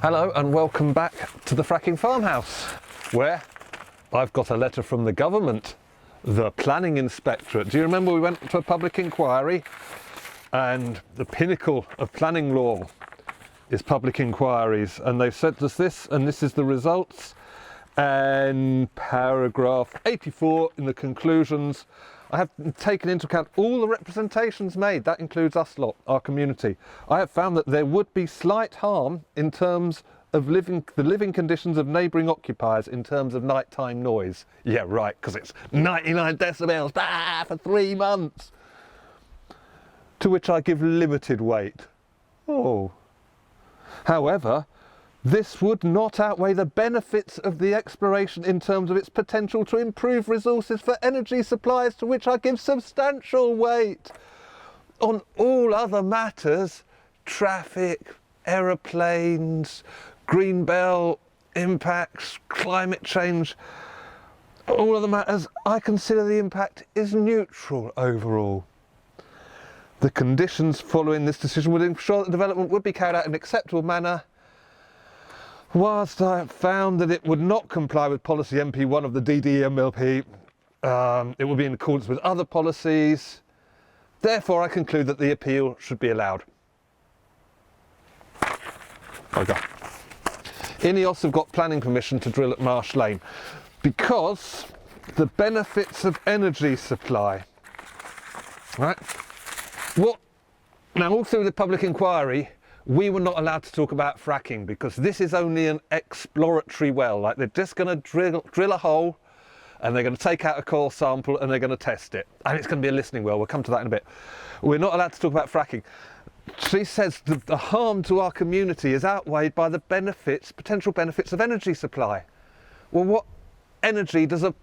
Hello and welcome back to the Fracking Farmhouse, where I've got a letter from the government, the Planning Inspectorate. Do you remember we went to a public inquiry, and the pinnacle of planning law is public inquiries, and they've said us this, and this is the results. And paragraph 84 in the conclusions, I have taken into account all the representations made, that includes us lot, our community. I have found that there would be slight harm in terms of the living conditions of neighbouring occupiers in terms of nighttime noise. Yeah, right, because it's 99 decibels for 3 months. To which I give limited weight. Oh. However, this would not outweigh the benefits of the exploration in terms of its potential to improve resources for energy supplies, to which I give substantial weight. On all other matters, traffic, aeroplanes, green belt impacts, climate change, all other matters, I consider the impact is neutral overall. The conditions following this decision would ensure that development would be carried out in an acceptable manner. Whilst I have found that it would not comply with policy MP1 of the DDMLP, it would be in accordance with other policies. Therefore, I conclude that the appeal should be allowed. Okay. INEOS have got planning permission to drill at Marsh Lane because the benefits of energy supply. Right? Now, all through the public inquiry, we were not allowed to talk about fracking because this is only an exploratory well. Like, they're just going to drill a hole and they're going to take out a core sample and they're going to test it. And it's going to be a listening well. We'll come to that in a bit. We're not allowed to talk about fracking. She says the harm to our community is outweighed by the benefits, potential benefits of energy supply. Well, what energy does a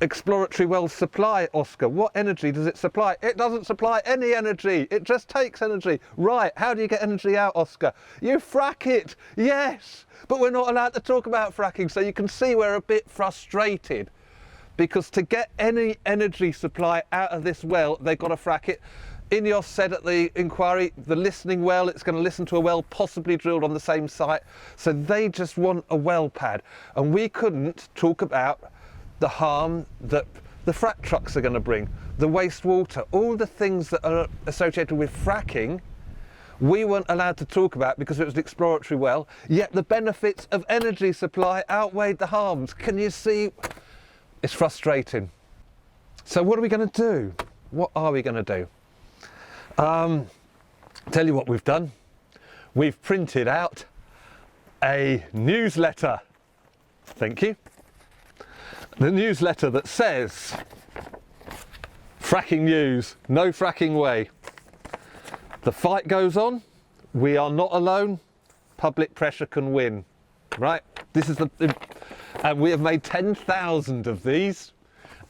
exploratory well supply, Oscar? What energy does it supply? It doesn't supply any energy. It just takes energy. Right, how do you get energy out, Oscar? You frack it, yes. But we're not allowed to talk about fracking, so you can see we're a bit frustrated. Because to get any energy supply out of this well, they've got to frack it. INEOS said at the inquiry, the listening well, it's going to listen to a well possibly drilled on the same site. So they just want a well pad. And we couldn't talk about the harm that the frack trucks are going to bring, the wastewater, all the things that are associated with fracking, we weren't allowed to talk about because it was an exploratory well, yet the benefits of energy supply outweighed the harms. Can you see? It's frustrating. So what are we going to do? What are we going to do? Tell you what we've done. We've printed out a newsletter. Thank you. The newsletter that says, fracking news, no fracking way. The fight goes on, we are not alone, public pressure can win, right? This is and we have made 10,000 of these,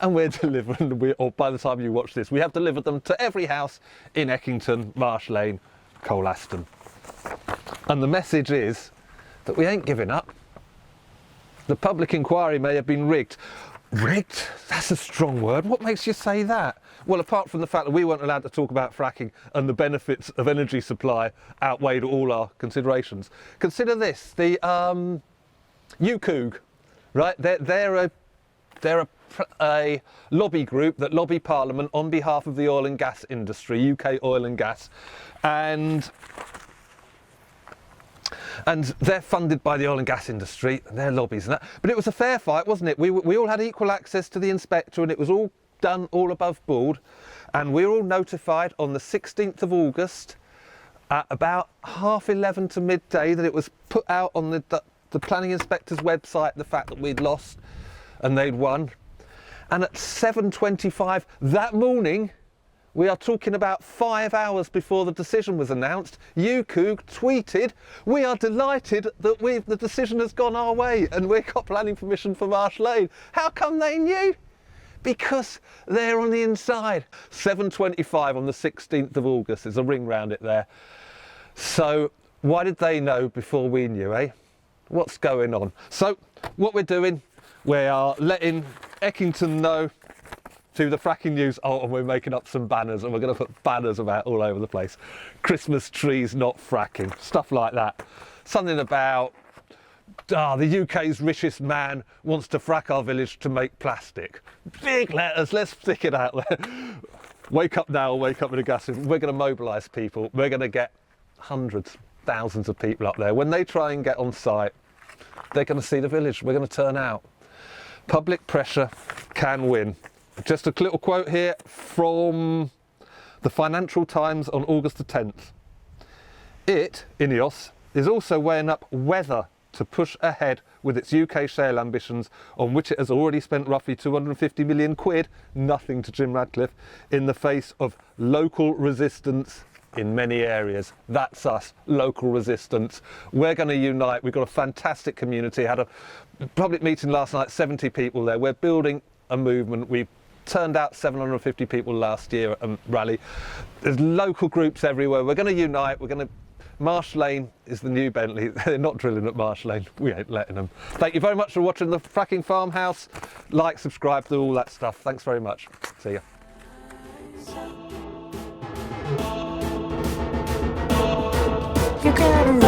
and we're delivering, or by the time you watch this, we have delivered them to every house in Eckington, Marsh Lane, Colaston. And the message is that we ain't giving up. The public inquiry may have been rigged. Rigged? That's a strong word. What makes you say that? Well, apart from the fact that we weren't allowed to talk about fracking and the benefits of energy supply outweighed all our considerations. Consider this, the UCOOG, right? They're a lobby group that lobby Parliament on behalf of the oil and gas industry, UK oil and gas. And they're funded by the oil and gas industry, and their lobbies and that. But it was a fair fight, wasn't it? We all had equal access to the inspector, and it was all done all above board. And we were all notified on the 16th of August at about 11:30 to midday that it was put out on the planning inspector's website, the fact that we'd lost and they'd won. And at 7:25 that morning, we are talking about 5 hours before the decision was announced, UCOOG tweeted, "We are delighted that the decision has gone our way and we've got planning permission for Marsh Lane." How come they knew? Because they're on the inside. 7:25 on the 16th of August, there's a ring round it there. So why did they know before we knew, eh? What's going on? So what we're doing, we are letting Eckington know to the fracking news. Oh, and we're making up some banners, and we're going to put banners about all over the place. Christmas trees not fracking, stuff like that. something about the UK's richest man wants to frack our village to make plastic. Big letters, let's stick it out there. Wake up now, wake up with a gas. We're going to mobilise people. We're going to get hundreds, thousands of people up there. When they try and get on site, they're going to see the village. We're going to turn out. Public pressure can win. Just a little quote here from the Financial Times on August the 10th. INEOS, is also weighing up whether to push ahead with its UK shale ambitions, on which it has already spent roughly 250 million quid, nothing to Jim Radcliffe, in the face of local resistance in many areas. That's us, local resistance. We're going to unite. We've got a fantastic community. Had a public meeting last night, 70 people there. We're building a movement. We turned out 750 people last year at a rally. There's local groups everywhere. We're going to unite. We're going to... Marsh Lane is the new Bentley. They're not drilling at Marsh Lane. We ain't letting them. Thank you very much for watching the Fracking Farmhouse. Like, subscribe, do all that stuff. Thanks very much. See ya. You gotta